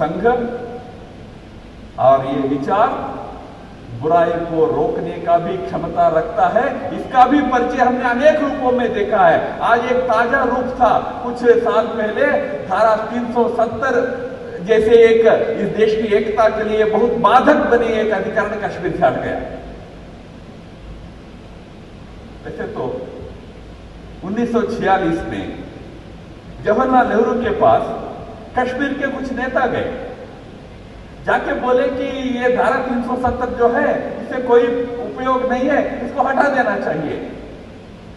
संघ और ये विचार बुराई को रोकने का भी क्षमता रखता है। इसका भी परिचय हमने अनेक रूपों में देखा है। आज एक ताजा रूप था, कुछ साल पहले धारा 370 जैसे एक इस देश की एकता के लिए बहुत बाधक बनी एक अधिकरण कश्मीर से हट गया। वैसे तो 1946 में जवाहरलाल नेहरू के पास कश्मीर के कुछ नेता गए, जाके बोले कि ये धारा 370 जो है इससे कोई उपयोग नहीं है, इसको हटा देना चाहिए।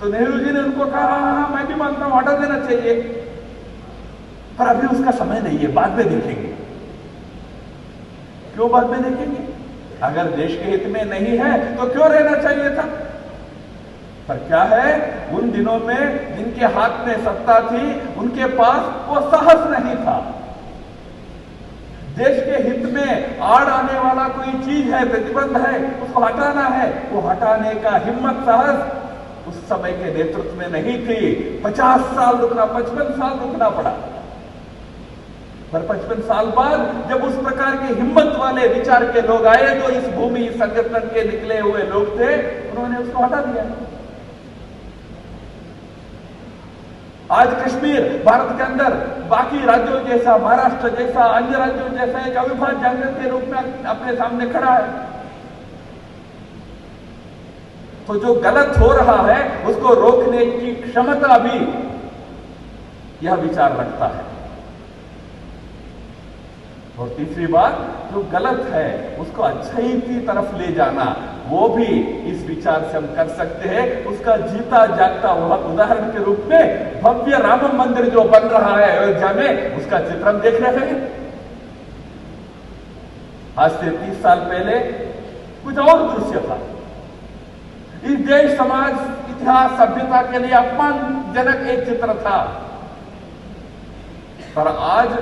तो नेहरू जी ने उनको कहा हाँ मैं भी मानता हूं हटा देना चाहिए, पर अभी उसका समय नहीं है, बाद में देखेंगे। क्यों बाद में देखेंगे? अगर देश के हित में नहीं है तो क्यों रहना चाहिए था? पर क्या है, उन दिनों में जिनके हाथ में सत्ता थी उनके पास वो साहस नहीं था। देश के हित में आड़ आने वाला कोई चीज है, प्रतिबंध है, उसको हटाना है, वो हटाने का हिम्मत साहस उस समय के नेतृत्व में नहीं थी। 50 साल रुकना, 55 साल रुकना पड़ा। पर 55 साल बाद जब उस प्रकार के हिम्मत वाले विचार के लोग आए, जो इस भूमि संगठन के निकले हुए लोग थे, उन्होंने उसको हटा दिया। आज कश्मीर भारत के अंदर बाकी राज्यों जैसा, महाराष्ट्र जैसा, अन्य राज्यों जैसा एक अविभाज्य अंग के रूप में अपने सामने खड़ा है। तो जो गलत हो रहा है उसको रोकने की क्षमता भी यह विचार रखता है। और तीसरी बात, जो गलत है उसको अच्छाई की तरफ ले जाना, वो भी इस विचार से हम कर सकते हैं। उसका जीता जागता उदाहरण के रूप में भव्य राम मंदिर जो बन रहा है अयोध्या में, उसका चित्र हम देख रहे हैं। आज से 30 साल पहले कुछ और दृश्य था। इस देश, समाज, इतिहास, सभ्यता के लिए अपमानजनक एक चित्र था। पर आज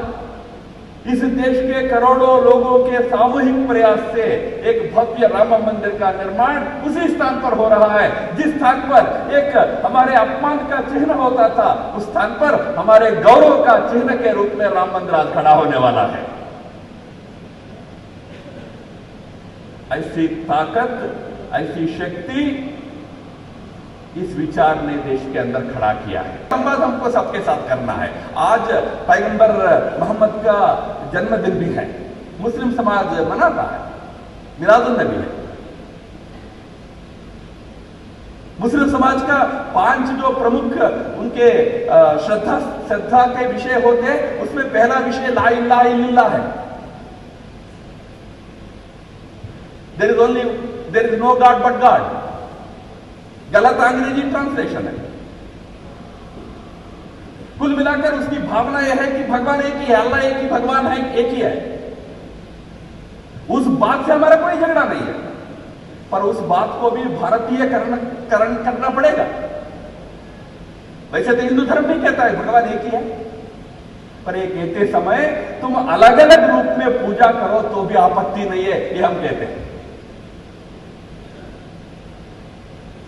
इस देश के करोड़ों लोगों के सामूहिक प्रयास से एक भव्य राम मंदिर का निर्माण उसी स्थान पर हो रहा है जिस स्थान पर एक हमारे अपमान का चिन्ह होता था, उस स्थान पर हमारे गौरव का चिन्ह के रूप में राम मंदिर आज खड़ा होने वाला है। ऐसी ताकत, ऐसी शक्ति इस विचार ने देश के अंदर खड़ा किया है। संवाद हमको सबके साथ करना है। आज पैगंबर मोहम्मद का जन्मदिन भी है, मुस्लिम समाज मनाता है, मिलादुन नबी है। मुस्लिम समाज का 5 जो प्रमुख उनके श्रद्धा के विषय होते हैं, उसमें पहला विषय ला इलाहा इल्लल्लाह है। There is no god but god. गलत अंग्रेजी ट्रांसलेशन है। कुल मिलाकर उसकी भावना यह है कि भगवान एक ही है, अल्लाह एक ही भगवान है, एक ही है। उस बात से हमारा कोई झगड़ा नहीं है, पर उस बात को भी भारतीयकरण करना पड़ेगा। वैसे तो हिंदू धर्म भी कहता है भगवान एक ही है, पर एक कहते समय तुम अलग अलग रूप में पूजा करो तो भी आपत्ति नहीं है, ये हम कहते हैं।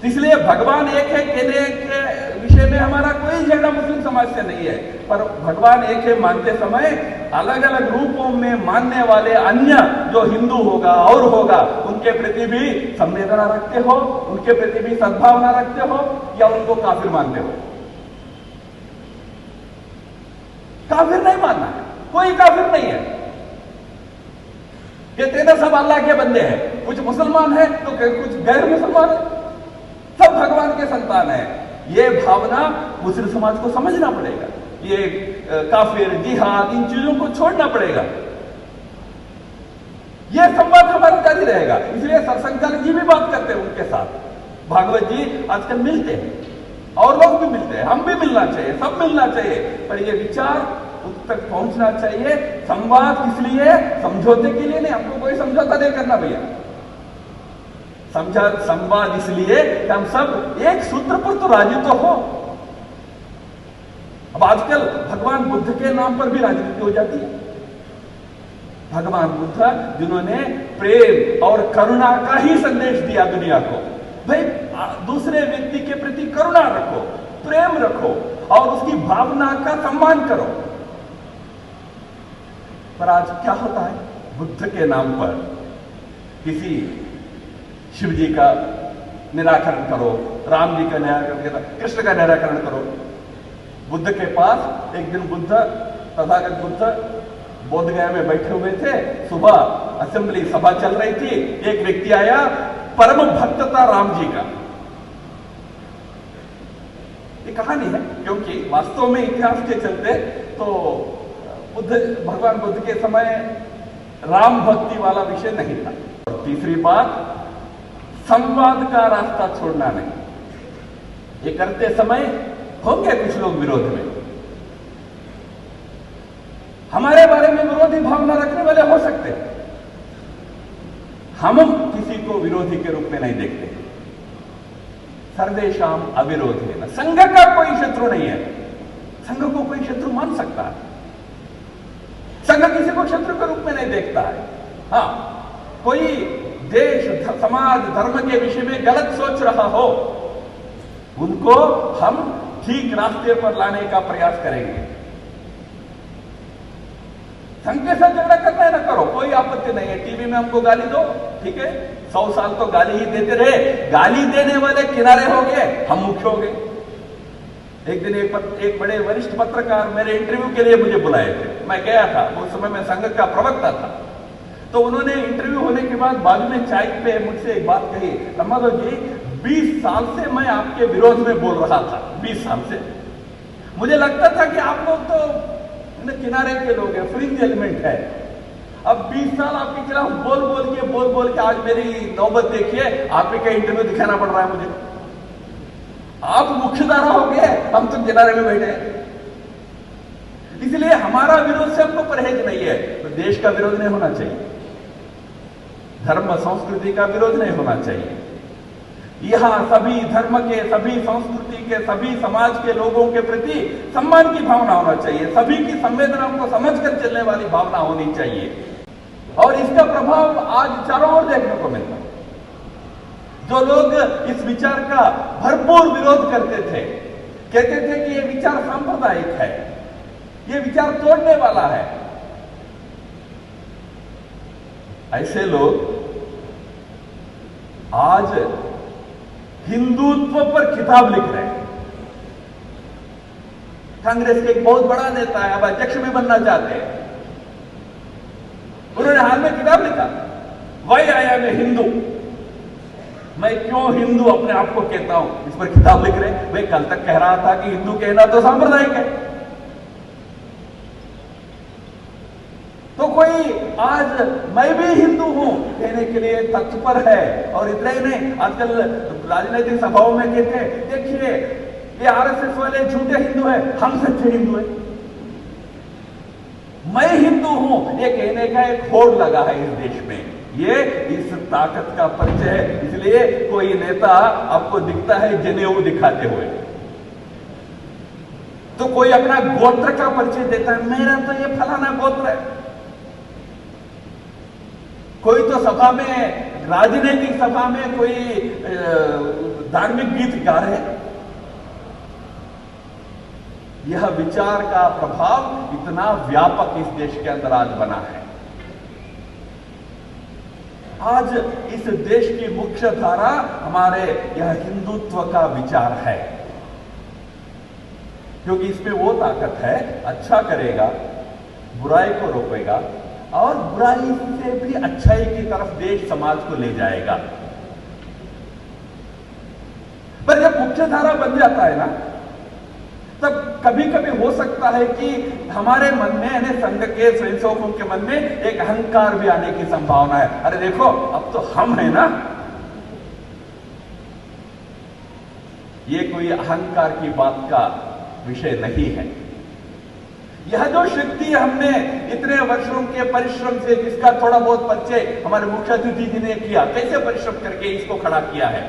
इसलिए भगवान एक है कहने के विषय में हमारा कोई झगड़ा मुस्लिम समाज से नहीं है, पर भगवान एक है मानते समय अलग अलग रूपों में मानने वाले अन्य जो हिंदू होगा और होगा, उनके प्रति भी संवेदना रखते हो, उनके प्रति भी सद्भावना रखते हो, या उनको काफिर मानते हो? काफिर नहीं मानना है, कोई काफिर नहीं है। कहते ना सब अल्लाह के बंदे हैं, कुछ मुसलमान है तो कुछ गैर मुसलमान है, सब भगवान के संतान है। ये भावना मुस्लिम समाज को समझना पड़ेगा। ये काफिर, जिहाद, इन चीजों को छोड़ना पड़ेगा। ये संवाद हमारा जारी रहेगा। इसलिए सरसंघचालक जी भी बात करते हैं उनके साथ, भागवत जी आजकल मिलते हैं और लोग भी मिलते हैं, हम भी मिलना चाहिए, सब मिलना चाहिए, पर ये विचार उस तक पहुंचना चाहिए। संवाद किस लिए? समझौते के लिए नहीं। हमको कोई समझौता नहीं करना भैया। संवाद इसलिए कि हम सब एक सूत्र पर तो राजी तो हो। अब आजकल भगवान बुद्ध के नाम पर भी राजनीति हो जाती है। भगवान बुद्ध जिन्होंने प्रेम और करुणा का ही संदेश दिया दुनिया को, भाई दूसरे व्यक्ति के प्रति करुणा रखो, प्रेम रखो और उसकी भावना का सम्मान करो। पर आज क्या होता है, बुद्ध के नाम पर किसी शिव जी का निराकरण करो, राम जी का निराकरण करो, कृष्ण का निराकरण करो। बुद्ध के पास एक दिन बुद्ध, तथागत बुद्ध बोध गया में बैठे हुए थे, सुबह असेंबली सभा चल रही थी, एक व्यक्ति आया, परम भक्त था राम जी का। ये कहानी है, क्योंकि वास्तव में इतिहास के चलते तो भगवान बुद्ध के समय राम भक्ति वाला विषय नहीं था। और तीसरी बात, संवाद का रास्ता छोड़ना नहीं। ये करते समय होंगे कुछ लोग विरोध में, हमारे बारे में विरोधी भावना रखने वाले हो सकते हैं, हम किसी को विरोधी के रूप में नहीं देखते। सर्वेशाम अविरोधी है, संघ का कोई शत्रु नहीं है, संघ को कोई शत्रु मान सकता है, संघ किसी को शत्रु के रूप में नहीं देखता है। हाँ, कोई देश, समाज, धर्म के विषय में गलत सोच रहा हो, उनको हम ठीक रास्ते पर लाने का प्रयास करेंगे। संघ के साथ झगड़ा करना है ना करो, कोई आपत्ति नहीं है। टीवी में हमको गाली दो, ठीक है, 100 साल तो गाली ही देते रहे, गाली देने वाले किनारे हो गए, हम मुख्य हो गए। एक दिन एक बड़े वरिष्ठ पत्रकार मेरे इंटरव्यू के लिए मुझे बुलाए थे, मैं गया था, उस समय मैं संघ का प्रवक्ता था। तो उन्होंने इंटरव्यू होने के बाद बाद में चाय पे मुझसे एक बात कही, रामाधव जी 20 साल से मैं आपके विरोध में बोल रहा था, 20 साल से मुझे लगता था कि आप लोग तो किनारे के लोग हैं, फ्रिंज एलिमेंट है। अब 20 साल आपके खिलाफ बोल बोल के आज मेरी नौबत देखिए, आप ही का इंटरव्यू दिखाना पड़ रहा है मुझे। आप मुख्यधारा हो गए, हम तो किनारे में बैठे हैं। इसलिए हमारा विरोध से हमको परहेज नहीं है। तो देश का विरोध नहीं होना चाहिए, धर्म संस्कृति का विरोध नहीं होना चाहिए। यहां सभी धर्म के, सभी संस्कृति के, सभी समाज के लोगों के प्रति सम्मान की भावना होना चाहिए, सभी की संवेदनाओं को समझकर चलने वाली भावना होनी चाहिए। और इसका प्रभाव आज चारों ओर देखने को मिलता है। जो लोग इस विचार का भरपूर विरोध करते थे, कहते थे कि यह विचार सांप्रदायिक है, यह विचार तोड़ने वाला है, ऐसे लोग आज हिंदुत्व पर किताब लिख रहे हैं। कांग्रेस के एक बहुत बड़ा नेता है, अब अध्यक्ष भी बनना चाहते हैं, उन्होंने हाल में किताब लिखा, why I am a Hindu, मैं क्यों हिंदू अपने आप को कहता हूं, इस पर किताब लिख रहे हैं। भाई कल तक कह रहा था कि हिंदू कहना तो सांप्रदायिक है। तो कोई आज मैं भी हिंदू हूं कहने के लिए तत्पर है। और इतना ही नहीं, आजकल राजनीतिक सभाओं में कहते हैं, देखिए ये आरएसएस वाले झूठे हिंदू हैं, हम सच्चे हिंदू हैं। मैं हिंदू हूं ये कहने का एक होड़ लगा है इस देश में, ये इस ताकत का परिचय है। इसलिए कोई नेता आपको दिखता है जनेऊ दिखाते हुए, तो कोई अपना गोत्र का परिचय देता है, मेरा तो ये फलाना गोत्र है। कोई तो सभा में, राजनीतिक सभा में कोई धार्मिक गीत गा रहे। यह विचार का प्रभाव इतना व्यापक इस देश के अंदर आज बना है। आज इस देश की मुख्य धारा हमारे यह हिंदुत्व का विचार है, क्योंकि इसमें वो ताकत है, अच्छा करेगा, बुराई को रोकेगा और बुराई से भी अच्छाई की तरफ देश समाज को ले जाएगा। पर जब मुख्य धारा बन जाता है ना, तब कभी कभी हो सकता है कि हमारे मन में, यानी संघ के स्वयंसेवकों के मन में एक अहंकार भी आने की संभावना है। अरे देखो, अब तो हम हैं ना। ये कोई अहंकार की बात का विषय नहीं है। यह जो शक्ति हमने इतने वर्षों के परिश्रम से, जिसका थोड़ा बहुत परिचय हमारे मुख्य अतिथि जी ने किया, कैसे परिश्रम करके इसको खड़ा किया है,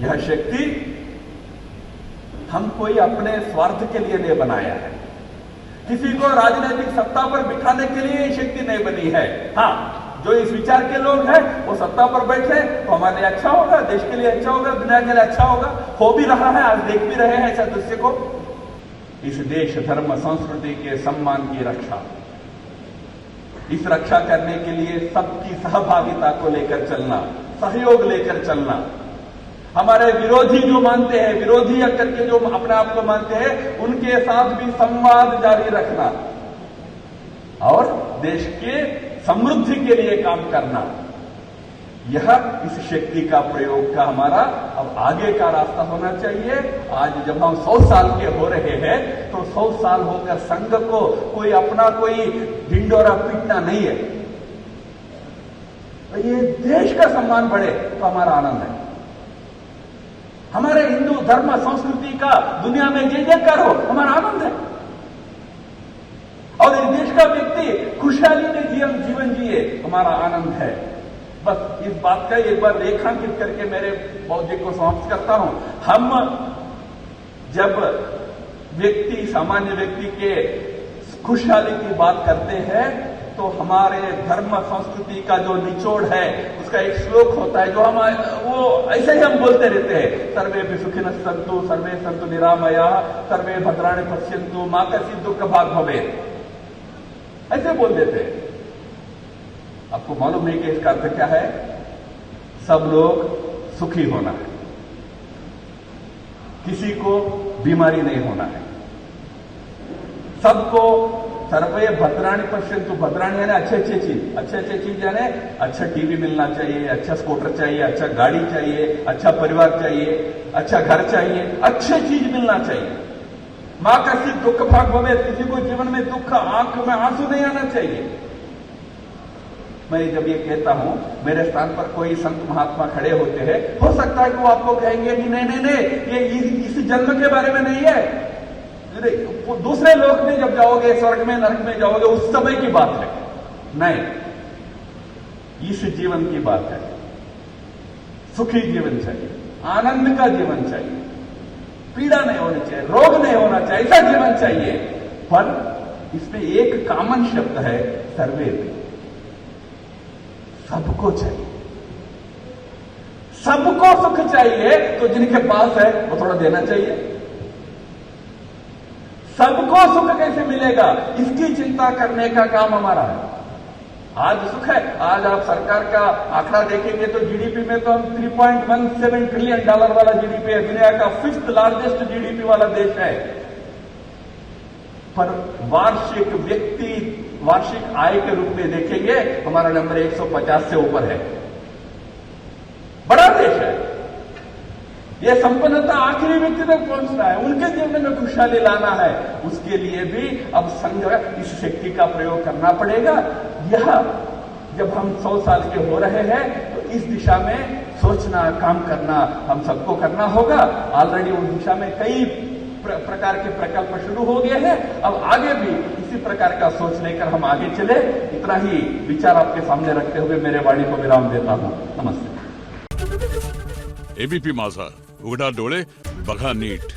यह शक्ति हम कोई अपने स्वार्थ के लिए नहीं बनाया है, किसी को राजनीतिक सत्ता पर बिठाने के लिए ये शक्ति नहीं बनी है। हाँ, जो इस विचार के लोग हैं वो सत्ता पर बैठे तो हमारे लिए अच्छा होगा, देश के लिए अच्छा होगा, दुनिया के लिए अच्छा होगा, हो भी रहा है, आज देख भी रहे हैं ऐसा दृश्य को। इस देश धर्म संस्कृति के सम्मान की रक्षा, इस रक्षा करने के लिए सबकी सहभागिता को लेकर चलना, सहयोग लेकर चलना, हमारे विरोधी जो मानते हैं, विरोधी करके जो अपने आप को मानते हैं, उनके साथ भी संवाद जारी रखना और देश के समृद्धि के लिए काम करना, यह इस शक्ति का प्रयोग का हमारा अब आगे का रास्ता होना चाहिए। आज जब हम 100 साल के हो रहे हैं तो 100 साल होकर संघ को कोई अपना कोई ढिंडोरा पीटना नहीं है। तो ये देश का सम्मान बढ़े तो हमारा आनंद है। हमारे हिंदू धर्म संस्कृति का दुनिया में जय जयकार हो, हमारा आनंद है। और इस देश का व्यक्ति खुशहाली में जीवन जिए, हमारा आनंद है। बस इस बात का एक बार रेखांकित करके मेरे बौद्धिक को समाप्त करता हूं। हम जब सामान्य व्यक्ति के खुशहाली की बात करते हैं तो हमारे धर्म संस्कृति का जो निचोड़ है उसका एक श्लोक होता है जो हम वो ऐसे ही हम बोलते रहते हैं, सर्वे सुखिनः सन्तु सर्वे सन्तु निरामयाः सर्वे भद्राणि पश्यन्तु मा कश्चित् दुःखभाग् भवेत्, ऐसे बोल देते हैं। आपको मालूम है कि इसका अर्थ क्या है? सब लोग सुखी होना है, किसी को बीमारी नहीं होना है, सबको सर्वे भद्राणि पश्यन्तु, भद्राणि यानी अच्छे चीज यानी अच्छा टीवी मिलना चाहिए, अच्छा स्कूटर चाहिए, अच्छा गाड़ी चाहिए, अच्छा परिवार चाहिए, अच्छा घर चाहिए, अच्छी चीज मिलना चाहिए। मां कश्चित् दुःखभाग् भवेत्, किसी को जीवन में दुख, आंख में आंसू नहीं आना चाहिए। मैं जब ये कहता हूं, मेरे स्थान पर कोई संत महात्मा खड़े होते हैं, हो सकता है कि वो आपको कहेंगे कि नहीं, ये इस जन्म के बारे में नहीं है, दूसरे लोक में जब जाओगे, स्वर्ग में नरक में जाओगे, उस समय की बात है। नहीं, इस जीवन की बात है। सुखी जीवन चाहिए, आनंद का जीवन चाहिए, पीड़ा नहीं होनी चाहिए, रोग नहीं होना चाहिए, ऐसा जीवन चाहिए। पर इसमें एक कॉमन शब्द है, सर्वे। सबको चाहिए, सबको सुख चाहिए, तो जिनके पास है वो थोड़ा देना चाहिए। सबको सुख कैसे मिलेगा, इसकी चिंता करने का काम हमारा है। आज सुख है, आज आप सरकार का आंकड़ा देखेंगे तो जीडीपी में तो हम $3.17 ट्रिलियन वाला जीडीपी है, दुनिया का 5th लार्जेस्ट जीडीपी वाला देश है। पर वार्षिक आय के रूप में देखेंगे हमारा नंबर 150 से ऊपर है। बड़ा देश है। यह संपन्नता आखिरी व्यक्ति तक पहुंचना है, उनके जीवन में खुशहाली लाना है। उसके लिए भी अब संघ इस शक्ति का प्रयोग करना पड़ेगा। यह जब हम 100 साल के हो रहे हैं तो इस दिशा में सोचना, काम करना हम सबको करना होगा। ऑलरेडी उस दिशा में कई प्रकार के प्रकल्प शुरू हो गए हैं। अब आगे भी इसी प्रकार का सोच लेकर हम आगे चले। इतना ही विचार आपके सामने रखते हुए मेरे वाणी को विराम देता हूं। नमस्ते। एबीपी माझा, उघडा डोळे बघा नीट।